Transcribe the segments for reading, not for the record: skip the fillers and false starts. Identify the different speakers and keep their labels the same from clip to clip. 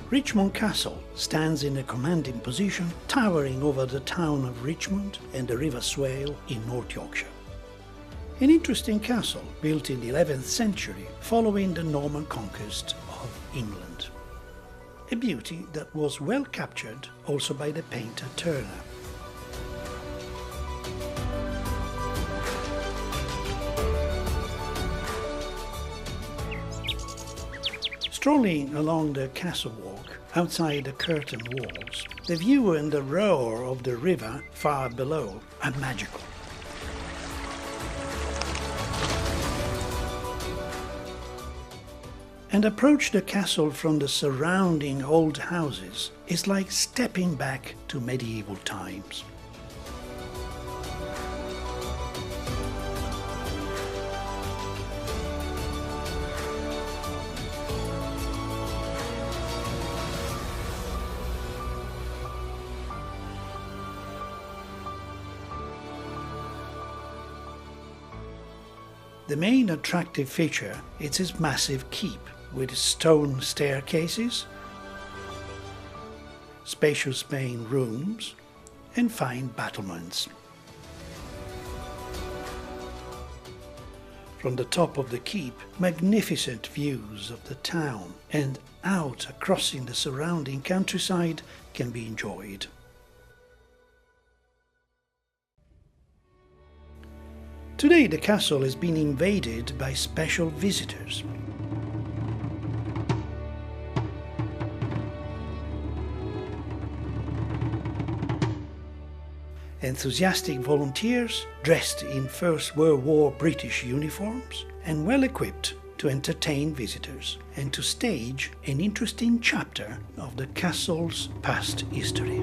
Speaker 1: Richmond Castle stands in a commanding position, towering over the town of Richmond and the River Swale in North Yorkshire. An interesting castle built in the 11th century following the Norman conquest of England. A beauty that was well captured also by the painter Turner. Strolling along the castle walk, outside the curtain walls, the view and the roar of the river far below are magical. And approach the castle from the surrounding old houses is like stepping back to medieval times. The main attractive feature is its massive keep, with stone staircases, spacious main rooms, and fine battlements. From the top of the keep, magnificent views of the town and out across the surrounding countryside can be enjoyed. Today the castle has been invaded by special visitors. Enthusiastic volunteers dressed in First World War British uniforms and well equipped to entertain visitors and to stage an interesting chapter of the castle's past history.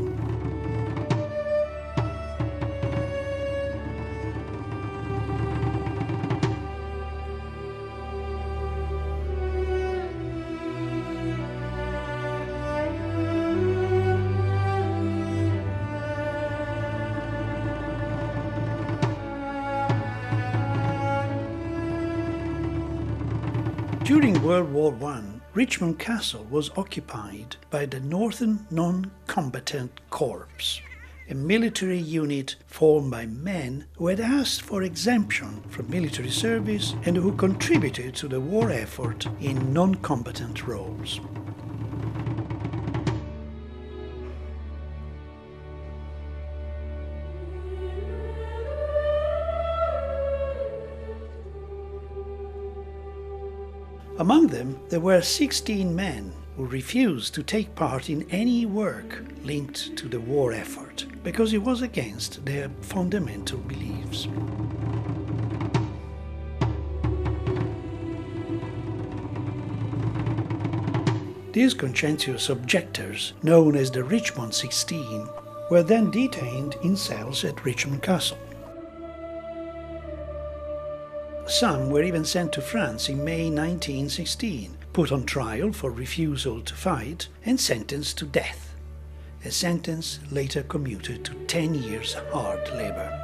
Speaker 1: During World War I, Richmond Castle was occupied by the Northern Non-Combatant Corps, a military unit formed by men who had asked for exemption from military service and who contributed to the war effort in non-combatant roles. Among them, there were 16 men who refused to take part in any work linked to the war effort because it was against their fundamental beliefs. These conscientious objectors, known as the Richmond 16, were then detained in cells at Richmond Castle. Some were even sent to France in May 1916, put on trial for refusal to fight and sentenced to death, a sentence later commuted to 10 years hard labor.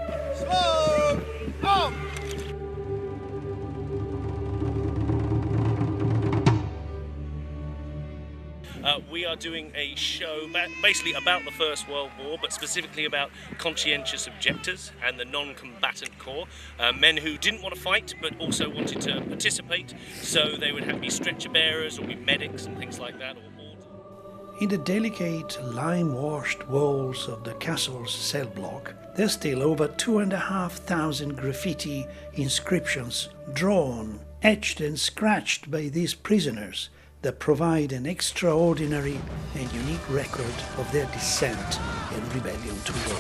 Speaker 2: We are doing a show basically about the First World War, but specifically about conscientious objectors and the non-combatant corps, men who didn't want to fight but also wanted to participate, so they would have to be stretcher bearers or be medics and things like that.
Speaker 1: In the delicate lime-washed walls of the castle's cell block, there's still over 2,500 graffiti inscriptions drawn, etched and scratched by these prisoners that provide an extraordinary and unique record of their descent and rebellion to war.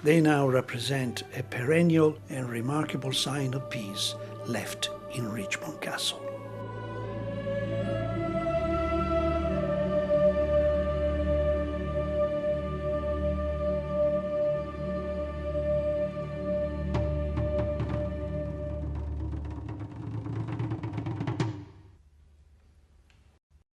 Speaker 1: They now represent a perennial and remarkable sign of peace left in Richmond Castle.